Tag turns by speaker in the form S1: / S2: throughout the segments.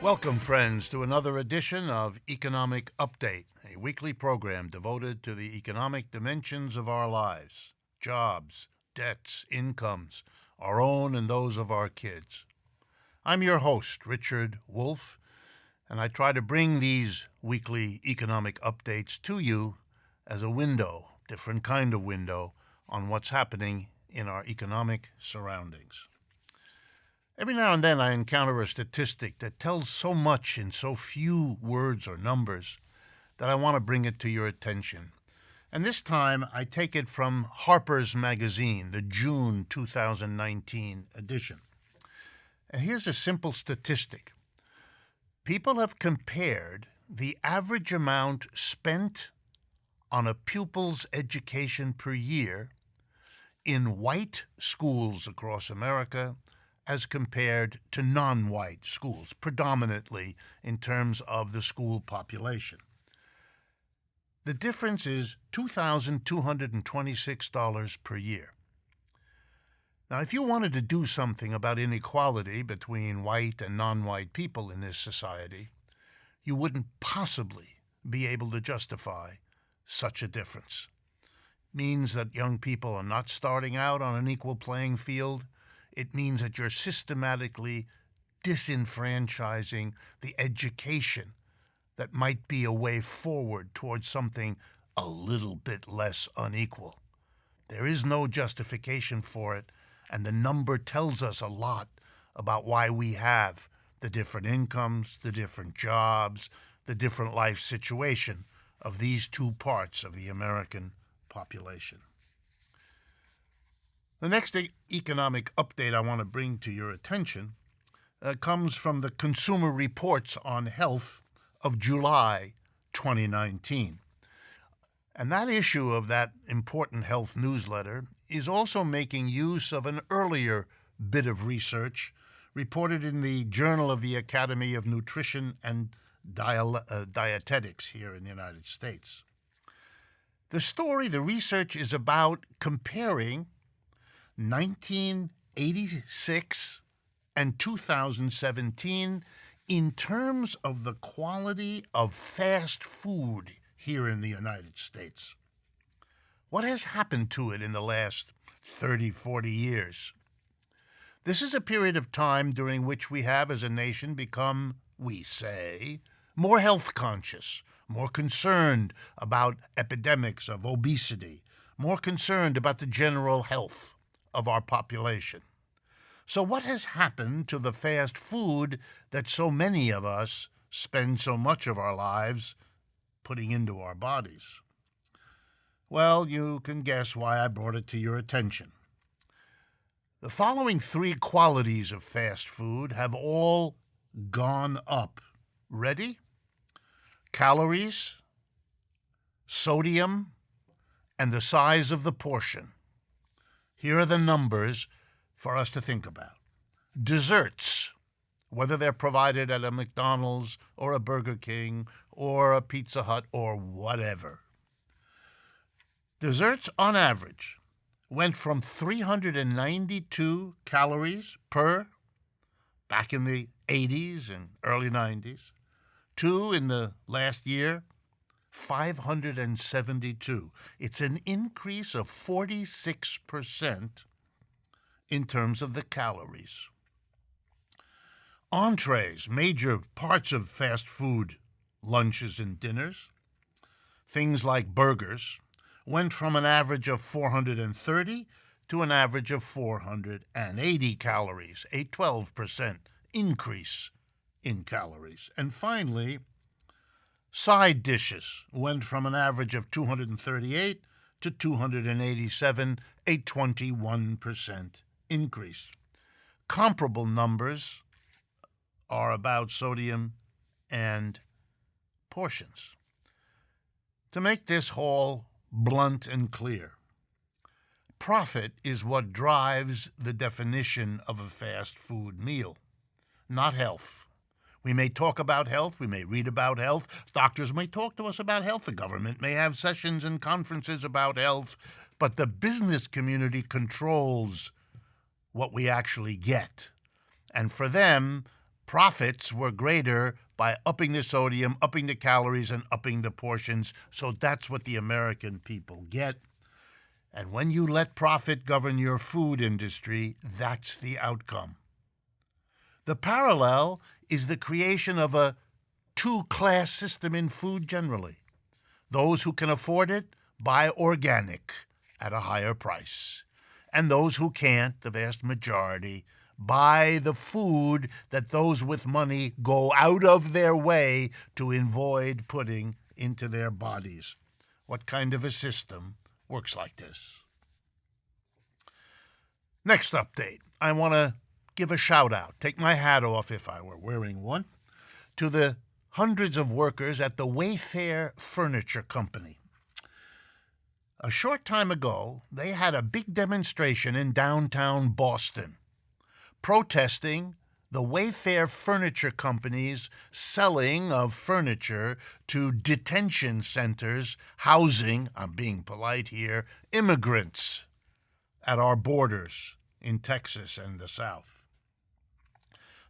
S1: Welcome, friends, to another edition of Economic Update, a weekly program devoted to the economic dimensions of our lives, jobs, debts, incomes, our own and those of our kids. I'm your host, Richard Wolff, and I try to bring these weekly economic updates to you as a window, different kind of window, on what's happening in our economic surroundings. Every now and then I encounter a statistic that tells so much in so few words or numbers that I want to bring it to your attention. And this time I take it from Harper's Magazine, the June 2019 edition. And here's a simple statistic. People have compared the average amount spent on a pupil's education per year in white schools across America as compared to non-white schools, predominantly in terms of the school population. The difference is $2,226 per year. Now, if you wanted to do something about inequality between white and non-white people in this society, you wouldn't possibly be able to justify such a difference. It means that young people are not starting out on an equal playing field. It means that you're systematically disenfranchising the education that might be a way forward towards something a little bit less unequal. There is no justification for it, and the number tells us a lot about why we have the different incomes, the different jobs, the different life situation of these two parts of the American population. The next economic update I want to bring to your attention comes from the Consumer Reports on Health of July 2019. And that issue of that important health newsletter is also making use of an earlier bit of research reported in the Journal of the Academy of Nutrition and Dietetics here in the United States. The research is about comparing 1986 and 2017 in terms of the quality of fast food here in the United States. What has happened to it in the last 30, 40 years? This is a period of time during which we have, as a nation, become, we say, more health conscious, more concerned about epidemics of obesity, more concerned about the general health of our population. So what has happened to the fast food that so many of us spend so much of our lives putting into our bodies? Well, you can guess why I brought it to your attention. The following three qualities of fast food have all gone up. Ready? Calories, sodium, and the size of the portion. Here are the numbers for us to think about. Desserts, whether they're provided at a McDonald's or a Burger King or a Pizza Hut or whatever. Desserts, on average, went from 392 calories per, back in the 80s and early 90s, to, in the last year, 572. It's an increase of 46% in terms of the calories. Entrees, major parts of fast food lunches and dinners, things like burgers, went from an average of 430 to an average of 480 calories, a 12% increase in calories. And finally, side dishes went from an average of 238 to 287, a 21% increase. Comparable numbers are about sodium and portions. To make this all blunt and clear, profit is what drives the definition of a fast food meal, not health. We may talk about health, we may read about health, doctors may talk to us about health, the government may have sessions and conferences about health, but the business community controls what we actually get. And for them, Profits were greater by upping the sodium, upping the calories, and upping the portions. So that's what the American people get. And when you let profit govern your food industry, that's the outcome. The parallel is the creation of a two-class system in food generally. Those who can afford it buy organic at a higher price. And those who can't, the vast majority, buy the food that those with money go out of their way to avoid putting into their bodies. What kind of a system works like this? Next update, I want to give a shout out, take my hat off if I were wearing one, to the hundreds of workers at the Wayfair Furniture Company. A short time ago, they had a big demonstration in downtown Boston, protesting the Wayfair Furniture Company's selling of furniture to detention centers housing, I'm being polite here, immigrants at our borders in Texas and the South.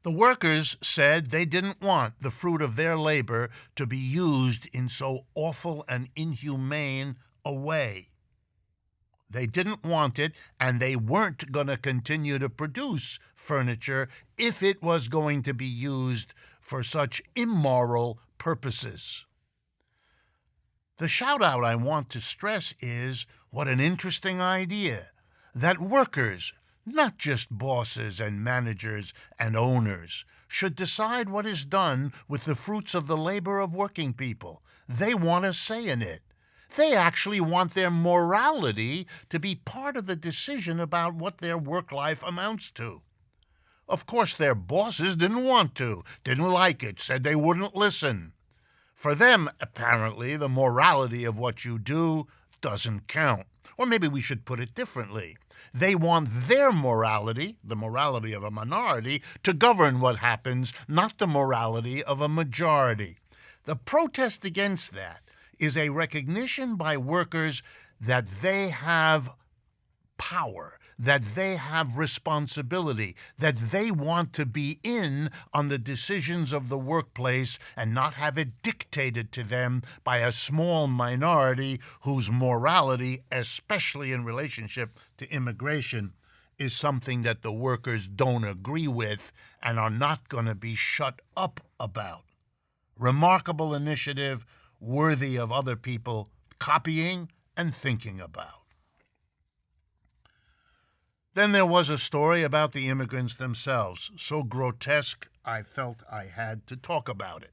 S1: The workers said they didn't want the fruit of their labor to be used in so awful and inhumane a way. They didn't want it, and they weren't going to continue to produce furniture if it was going to be used for such immoral purposes. The shout-out I want to stress is, what an interesting idea, that workers, not just bosses and managers and owners, should decide what is done with the fruits of the labor of working people. They want a say in it. They actually want their morality to be part of the decision about what their work life amounts to. Of course, their bosses didn't want to, didn't like it, said they wouldn't listen. For them, apparently, the morality of what you do doesn't count. Or maybe we should put it differently. They want their morality, the morality of a minority, to govern what happens, not the morality of a majority. The protest against that is a recognition by workers that they have power, that they have responsibility, that they want to be in on the decisions of the workplace and not have it dictated to them by a small minority whose morality, especially in relationship to immigration, is something that the workers don't agree with and are not going to be shut up about. Remarkable initiative, worthy of other people copying and thinking about. Then there was a story about the immigrants themselves, so grotesque I felt I had to talk about it.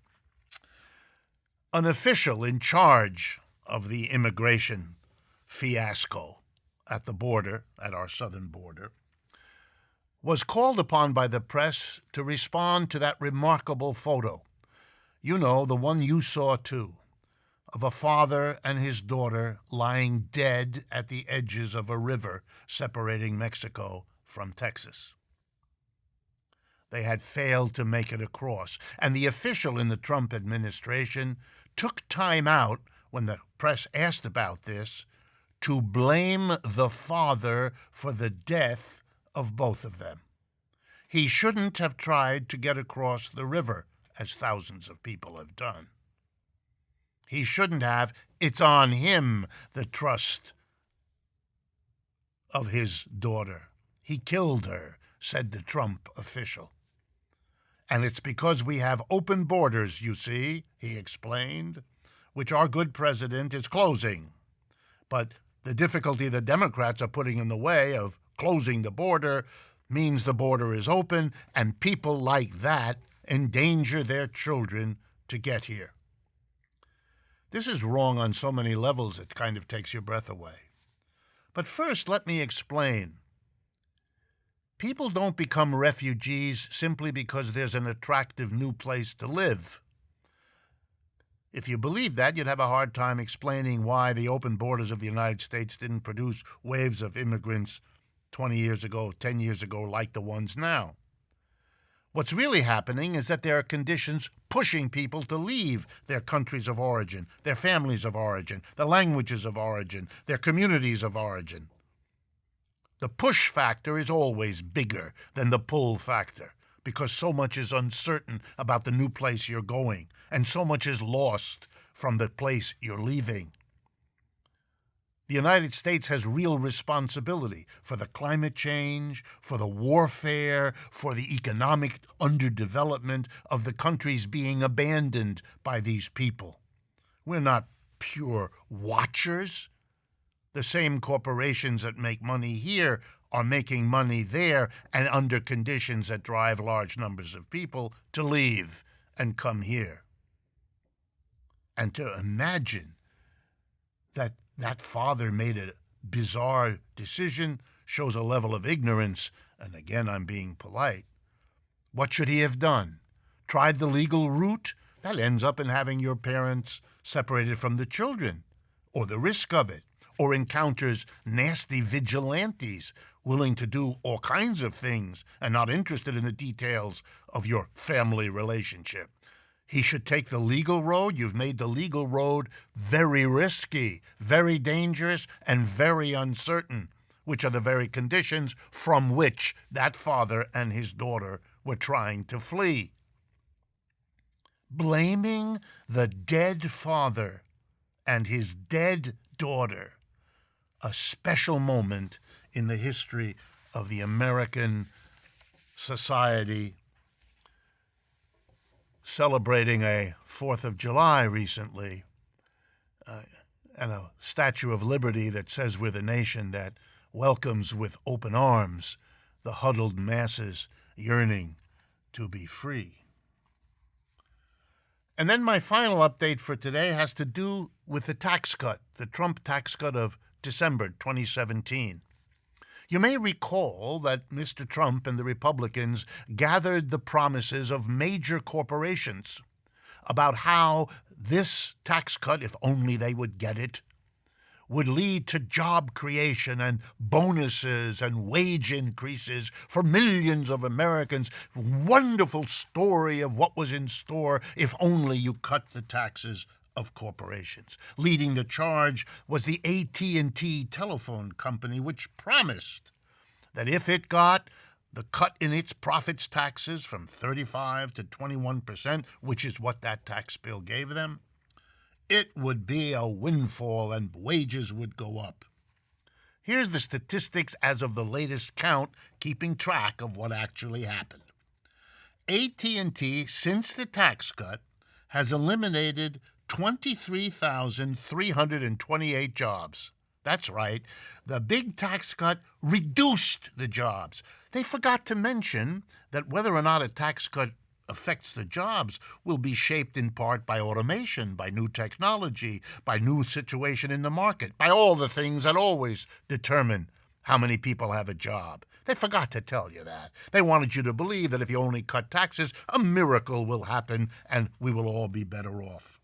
S1: An official in charge of the immigration fiasco at the border, at our southern border, was called upon by the press to respond to that remarkable photo. You know, the one you saw too, of a father and his daughter lying dead at the edges of a river separating Mexico from Texas. They had failed to make it across, and the official in the Trump administration took time out, when the press asked about this, to blame the father for the death of both of them. He shouldn't have tried to get across the river, as thousands of people have done. He shouldn't have. It's on him, the trust of his daughter. He killed her, said the Trump official. And it's because we have open borders, you see, he explained, which our good president is closing. But the difficulty the Democrats are putting in the way of closing the border means the border is open, and people like that endanger their children to get here. This is wrong on so many levels it kind of takes your breath away. But first, let me explain. People don't become refugees simply because there's an attractive new place to live. If you believe that, you'd have a hard time explaining why the open borders of the United States didn't produce waves of immigrants 20 years ago, 10 years ago, like the ones now. What's really happening is that there are conditions pushing people to leave their countries of origin, their families of origin, the languages of origin, their communities of origin. The push factor is always bigger than the pull factor. because so much is uncertain about the new place you're going, and so much is lost from the place you're leaving. The United States has real responsibility for the climate change, for the warfare, for the economic underdevelopment of the countries being abandoned by these people. We're not pure watchers. The same corporations that make money here are making money there and under conditions that drive large numbers of people to leave and come here. And to imagine that that father made a bizarre decision shows a level of ignorance, and again, I'm being polite. What should he have done? Tried the legal route? That ends up in having your parents separated from the children, or the risk of it, or encounters nasty vigilantes willing to do all kinds of things and not interested in the details of your family relationship. He should take the legal road. You've made the legal road very risky, very dangerous, and very uncertain, which are the very conditions from which that father and his daughter were trying to flee. Blaming the dead father and his dead daughter, a special moment in the history of the American society, celebrating a 4th of July recently, and a Statue of Liberty that says we're the nation that welcomes with open arms the huddled masses yearning to be free. And then my final update for today has to do with the tax cut, the Trump tax cut of December 2017. You may recall that Mr. Trump and the Republicans gathered the promises of major corporations about how this tax cut, if only they would get it, would lead to job creation and bonuses and wage increases for millions of Americans. Wonderful story of what was in store if only you cut the taxes of corporations. Leading the charge was the AT&T telephone company, which promised that if it got the cut in its profits taxes from 35 to 21%, which is what that tax bill gave them, it would be a windfall and wages would go up. Here's the statistics as of the latest count, keeping track of what actually happened. AT&T, since the tax cut, has eliminated 23,328 jobs. That's right. The big tax cut reduced the jobs. They forgot to mention that whether or not a tax cut affects the jobs will be shaped in part by automation, by new technology, by new situation in the market, by all the things that always determine how many people have a job. They forgot to tell you that. They wanted you to believe that if you only cut taxes, a miracle will happen and we will all be better off.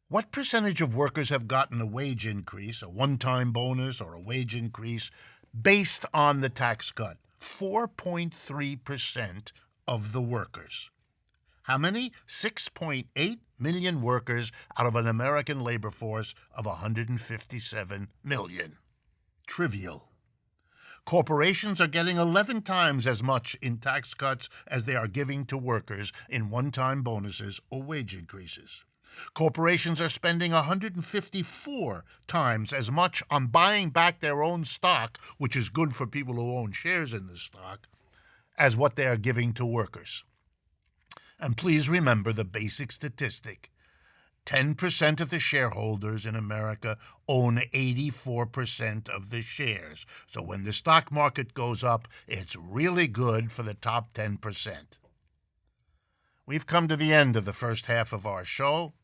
S1: What percentage of workers have gotten a wage increase, a one-time bonus or a wage increase, based on the tax cut? 4.3% of the workers. How many? 6.8 million workers out of an American labor force of 157 million. Trivial. Corporations are getting 11 times as much in tax cuts as they are giving to workers in one-time bonuses or wage increases. Corporations are spending 154 times as much on buying back their own stock, which is good for people who own shares in the stock, as what they are giving to workers. And please remember the basic statistic. 10% of the shareholders in America own 84% of the shares. So when the stock market goes up, it's really good for the top 10%. We've come to the end of the first half of our show.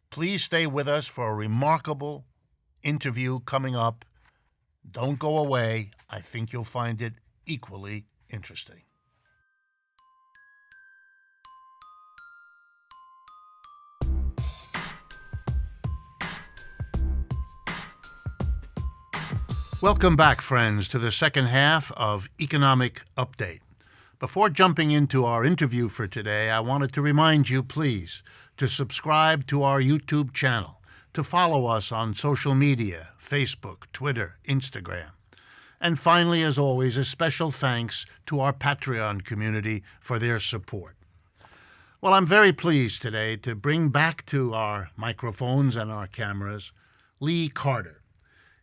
S1: Please stay with us for a remarkable interview coming up. Don't go away. I think you'll find it equally interesting. Welcome back, friends, to the second half of Economic Update. Before jumping into our interview for today, I wanted to remind you, please, to subscribe to our YouTube channel, to follow us on social media, Facebook, Twitter, Instagram. And finally, as always, a special thanks to our Patreon community for their support. Well, I'm very pleased today to bring back to our microphones and our cameras Lee Carter.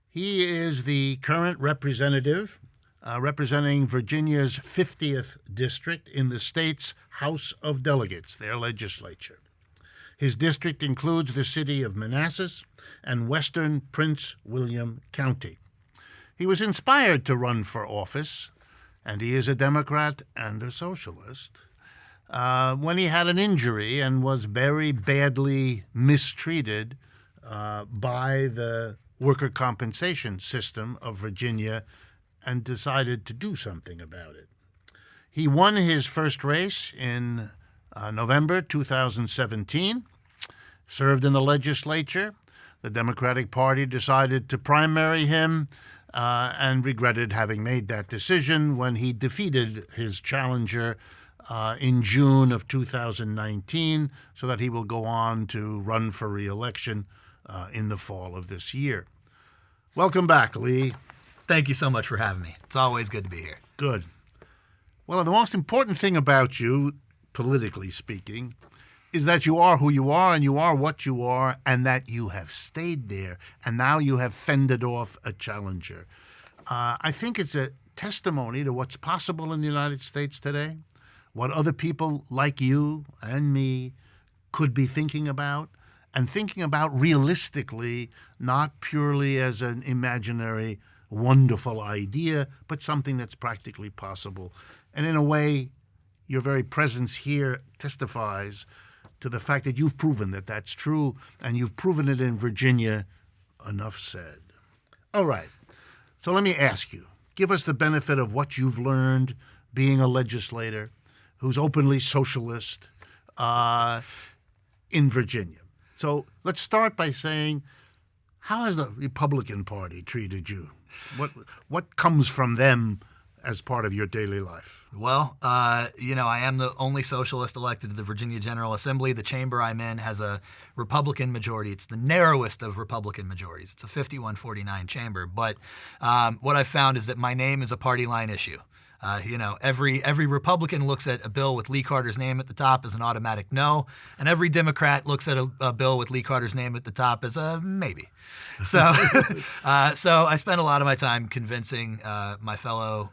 S1: He is the current representative representing Virginia's 50th district in the state's House of Delegates, their legislature. His district includes the city of Manassas and western Prince William County. He was inspired to run for office, and he is a Democrat and a socialist, when he had an injury and was very badly mistreated by the worker compensation system of Virginia and decided to do something about it. He won his first race in November 2017, served in the legislature. The Democratic Party decided to primary him and regretted having made that decision when he defeated his challenger in June of 2019, so that he will go on to run for reelection in the fall of this year. Welcome back, Lee.
S2: Thank you so much for having me. It's always good to be here.
S1: Good. Well, the most important thing about you, politically speaking, is that you are who you are and you are what you are, and that you have stayed there and now you have fended off a challenger. I think it's a testimony to what's possible in the United States today, what other people like you and me could be thinking about, and thinking about realistically, not purely as an imaginary, wonderful idea, but something that's practically possible. And in a way, your very presence here testifies to the fact that you've proven that that's true, and you've proven it in Virginia. Enough said. All right. So let me ask you, give us the benefit of what you've learned being a legislator who's openly socialist in Virginia. So let's start by saying, how has the Republican Party treated you? What comes from them as part of your daily life?
S2: Well, I am the only socialist elected to the Virginia General Assembly. The chamber I'm in has a Republican majority. It's the narrowest of Republican majorities. It's a 51-49 chamber. But what I've found is that my name is a party line issue. Every Republican looks at a bill with Lee Carter's name at the top as an automatic no, and every Democrat looks at a bill with Lee Carter's name at the top as a maybe. So, so I spend a lot of my time convincing my fellow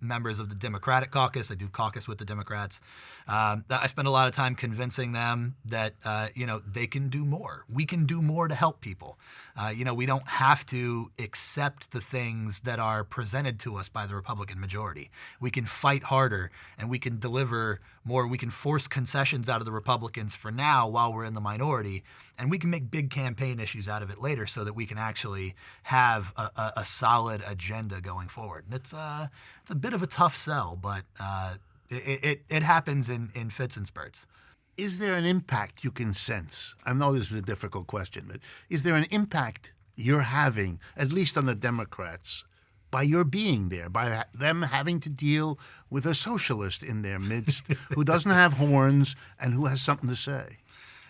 S2: members of the Democratic caucus. I do caucus with the Democrats. I spend a lot of time convincing them that they can do more. We can do more to help people. We don't have to accept the things that are presented to us by the Republican majority. We can fight harder, and we can deliver more. We can force concessions out of the Republicans for now while we're in the minority, and we can make big campaign issues out of it later so that we can actually have a solid agenda going forward. And it's a bit of a tough sell, but it happens in fits and spurts.
S1: Is there an impact you can sense? I know this is a difficult question, but is there an impact you're having, at least on the Democrats, by your being there, by them having to deal with a socialist in their midst who doesn't have horns and who has something to say?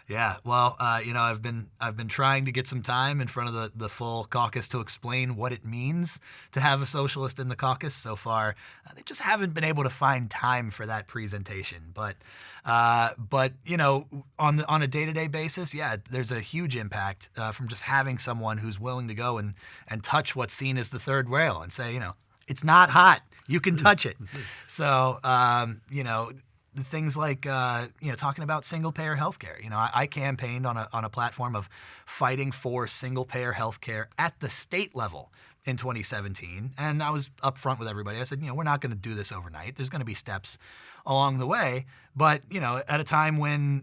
S2: Yeah, well, I've been trying to get some time in front of the full caucus to explain what it means to have a socialist in the caucus. So far, they just haven't been able to find time for that presentation. But on a day-to-day basis, yeah, there's a huge impact from just having someone who's willing to go and touch what's seen as the third rail and say, it's not hot, you can touch it. So, the things like, talking about single-payer healthcare. I campaigned on a platform of fighting for single-payer healthcare at the state level in 2017, and I was upfront with everybody. I said, we're not going to do this overnight. There's going to be steps along the way. But, at a time when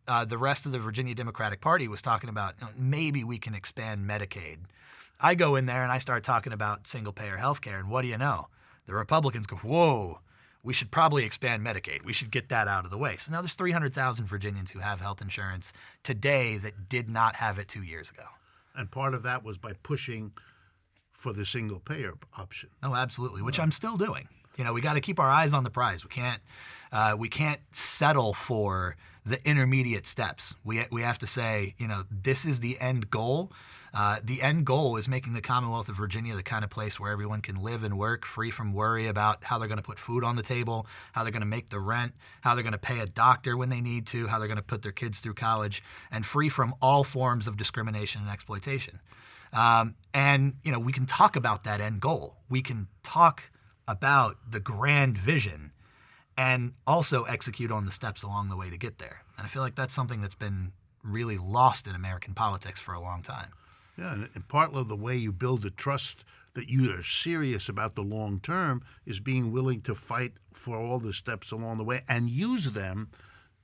S2: the rest of the Virginia Democratic Party was talking about maybe we can expand Medicaid, I go in there and I start talking about single-payer healthcare, and what do you know? The Republicans go, whoa, we should probably expand Medicaid. We should get that out of the way. So now there's 300,000 Virginians who have health insurance today that did not have it 2 years ago.
S1: And part of that was by pushing for the single-payer option.
S2: Oh, absolutely, which I'm still doing. We got to keep our eyes on the prize. We can't settle for the intermediate steps. We have to say, this is the end goal. The end goal is making the Commonwealth of Virginia the kind of place where everyone can live and work free from worry about how they're going to put food on the table, how they're going to make the rent, how they're going to pay a doctor when they need to, how they're going to put their kids through college, and free from all forms of discrimination and exploitation. And we can talk about that end goal. We can talk about the grand vision and also execute on the steps along the way to get there. And I feel like that's something that's been really lost in American politics for a long time.
S1: Yeah, and part of the way you build the trust that you are serious about the long term is being willing to fight for all the steps along the way and use them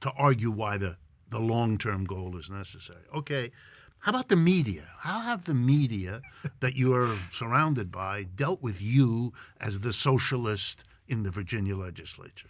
S1: to argue why the long-term goal is necessary. Okay, how about the media? How have the media that you are surrounded by dealt with you as the socialist in the Virginia legislature?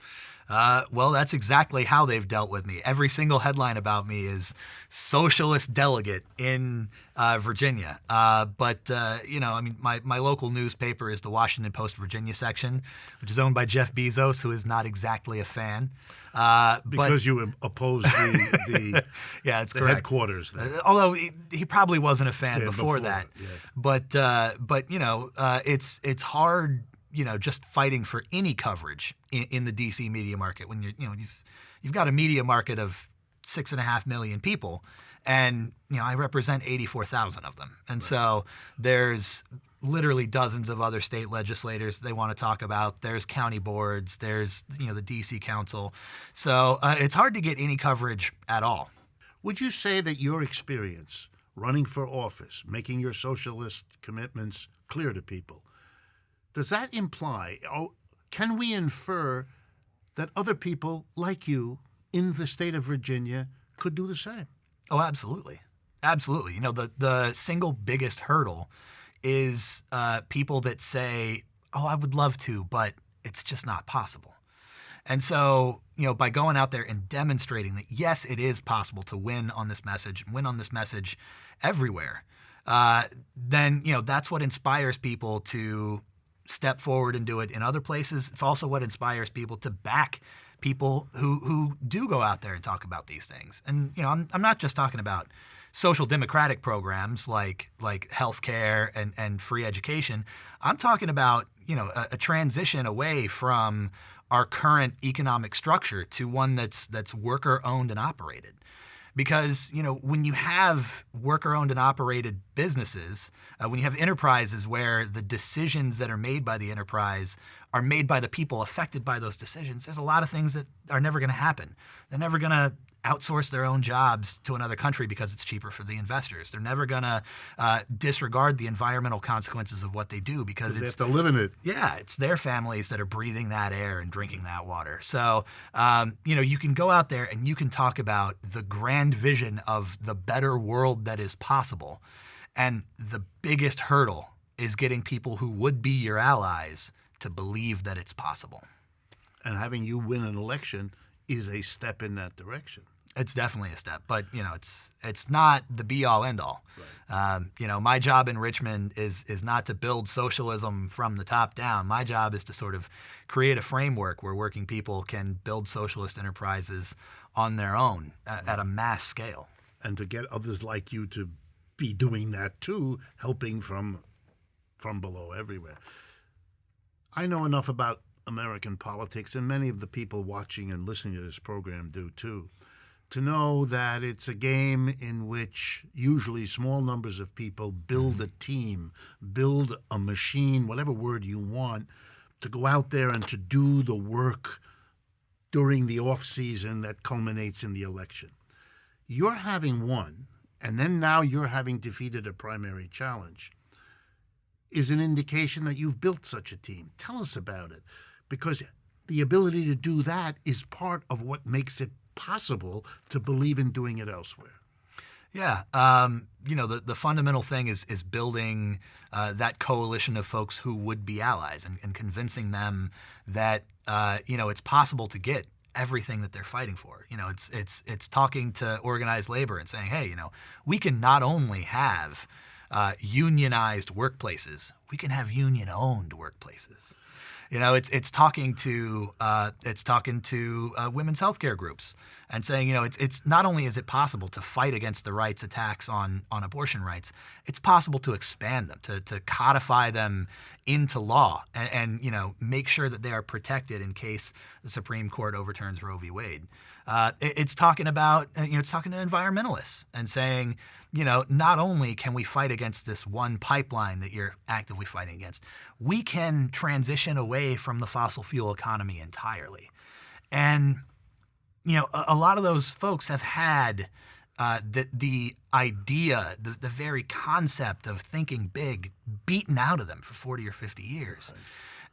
S2: Well, that's exactly how they've dealt with me. Every single headline about me is Socialist delegate in Virginia. But my local newspaper is the Washington Post Virginia section, which is owned by Jeff Bezos, who is not exactly a fan.
S1: Because you oppose the
S2: yeah, it's
S1: the
S2: correct.
S1: Headquarters there.
S2: Although he probably wasn't a fan before that.
S1: Yes.
S2: But it's hard, just fighting for any coverage in the DC media market when you've got a media market of 6.5 million people, and I represent 84,000 of them, and so there's literally dozens of other state legislators they want to talk about. There's county boards, there's the DC Council, so it's hard to get any coverage at all.
S1: Would you say that your experience running for office, making your socialist commitments clear to people, does that imply, can we infer that other people like you in the state of Virginia could do the same?
S2: Oh, absolutely. Absolutely. The single biggest hurdle is people that say, I would love to, but it's just not possible. And so, by going out there and demonstrating that, yes, it is possible to win on this message everywhere, then, that's what inspires people to step forward and do it in other places. It's also what inspires people to back people who do go out there and talk about these things. And I'm not just talking about social democratic programs like healthcare and free education. I'm talking about a transition away from our current economic structure to one that's worker owned and operated. Because, when you have worker-owned and operated businesses, when you have enterprises where the decisions that are made by the enterprise are made by the people affected by those decisions, there's a lot of things that are never going to happen. They're never going to outsource their own jobs to another country because it's cheaper for the investors. They're never going to disregard the environmental consequences of what they do because
S1: they have to live in it.
S2: Yeah, it's their families that are breathing that air and drinking that water. So, you can go out there and you can talk about the grand vision of the better world that is possible. And the biggest hurdle is getting people who would be your allies to believe that it's possible.
S1: And having you win an election is a step in that direction.
S2: It's definitely a step, but it's not the be-all, end-all. Right. My job in Richmond is not to build socialism from the top down. My job is to sort of create a framework where working people can build socialist enterprises on their own at a mass scale.
S1: And to get others like you to be doing that too, helping from below everywhere. I know enough about American politics, and many of the people watching and listening to this program do too, to know that it's a game in which usually small numbers of people build a team, build a machine, whatever word you want, to go out there and to do the work during the off-season that culminates in the election. You're having won, and then now you're having defeated a primary challenge, is an indication that you've built such a team. Tell us about it, because the ability to do that is part of what makes it possible to believe in doing it elsewhere.
S2: Yeah. The fundamental thing is building that coalition of folks who would be allies and convincing them that, it's possible to get everything that they're fighting for. It's talking to organized labor and saying, hey, we can not only have unionized workplaces we can have union-owned workplaces. You know, it's talking to women's healthcare groups and saying, you know, it's not only is it possible to fight against the rights attacks on abortion rights, it's possible to expand them, to codify them into law and you know, make sure that they are protected in case the Supreme Court overturns Roe v. Wade. It's talking about, you know, it's talking to environmentalists and saying, you know, not only can we fight against this one pipeline that you're actively fighting against, we can transition away from the fossil fuel economy entirely. And, you know, a lot of those folks have had the idea, the very concept of thinking big beaten out of them for 40 or 50 years.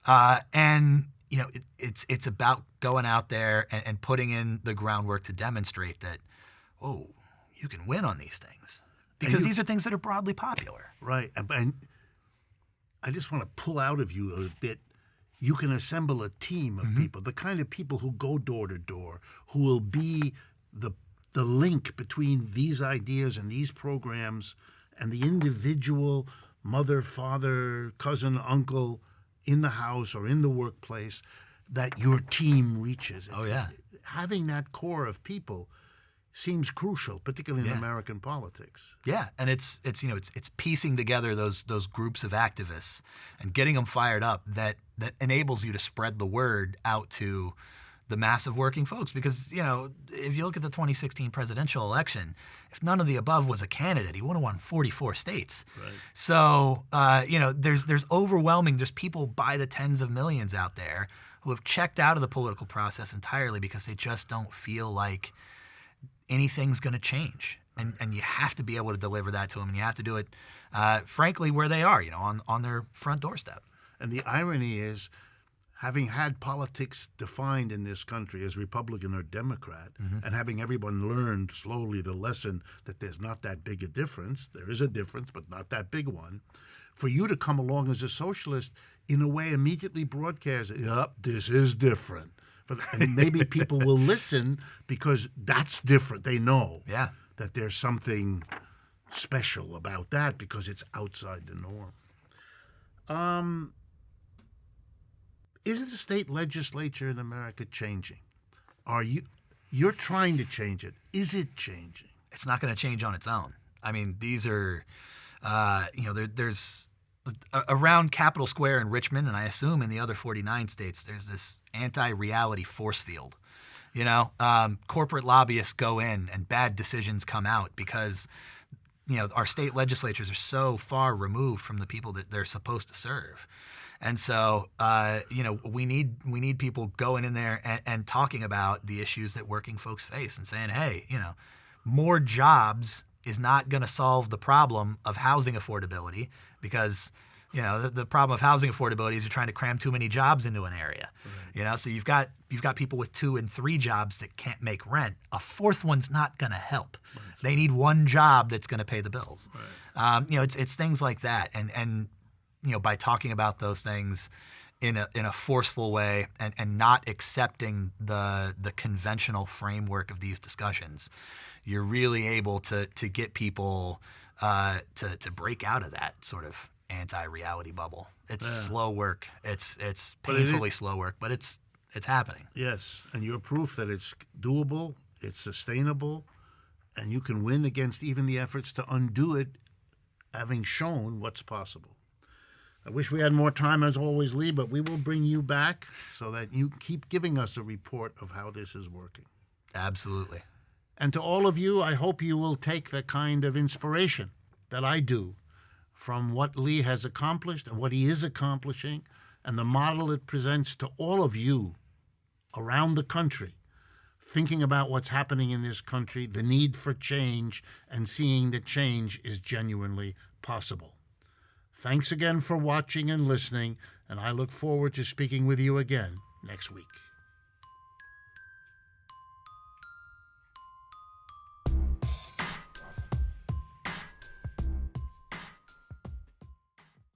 S2: Right. And, you know, it's about going out there and putting in the groundwork to demonstrate that, whoa, you can win on these things. Because these are things that are broadly popular.
S1: Right. And I just want to pull out of you a bit. You can assemble a team of people, the kind of people who go door to door, who will be the link between these ideas and these programs and the individual mother, father, cousin, uncle in the house or in the workplace that your team reaches.
S2: Oh, yeah.
S1: Having that core of people seems crucial, particularly in American politics.
S2: Yeah, and it's you know, it's piecing together those groups of activists and getting them fired up that enables you to spread the word out to the mass of working folks. Because, you know, if you look at the 2016 presidential election, if none of the above was a candidate, he would have won 44 states. Right. So, you know, there's people by the tens of millions out there who have checked out of the political process entirely because they just don't feel like anything's going to change. And you have to be able to deliver that to them, and you have to do it, frankly, where they are, you know, on their front doorstep.
S1: And the irony is, having had politics defined in this country as Republican or Democrat, and having everyone learned slowly the lesson that there's not that big a difference, there is a difference, but not that big one, for you to come along as a socialist, in a way immediately broadcast, yep, this is different. And maybe people will listen because that's different. They know that there's something special about that because it's outside the norm. Is the state legislature in America changing? You're trying to change it. Is it changing?
S2: It's not going to change on its own. I mean, these are, you know, there's around Capitol Square in Richmond, and I assume in the other 49 states, there's this anti-reality force field. You know, corporate lobbyists go in and bad decisions come out because, you know, our state legislatures are so far removed from the people that they're supposed to serve. And so, you know, we need people going in there and talking about the issues that working folks face and saying, hey, you know, more jobs is not going to solve the problem of housing affordability because, you know, the problem of housing affordability is you're trying to cram too many jobs into an area. Right. You know, so you've got people with 2 and 3 jobs that can't make rent. A fourth one's not going to help. Right. They need one job that's going to pay the bills. Right. You know, it's things like that, and you know, by talking about those things in a forceful way and not accepting the conventional framework of these discussions, you're really able to get people to break out of that sort of anti-reality bubble. It's slow work. It's painfully slow work, but it's happening.
S1: Yes, and you're proof that it's doable, it's sustainable, and you can win against even the efforts to undo it, having shown what's possible. I wish we had more time, as always, Lee, but we will bring you back so that you keep giving us a report of how this is working.
S2: Absolutely.
S1: And to all of you, I hope you will take the kind of inspiration that I do from what Lee has accomplished and what he is accomplishing and the model it presents to all of you around the country, thinking about what's happening in this country, the need for change, and seeing that change is genuinely possible. Thanks again for watching and listening, and I look forward to speaking with you again next week.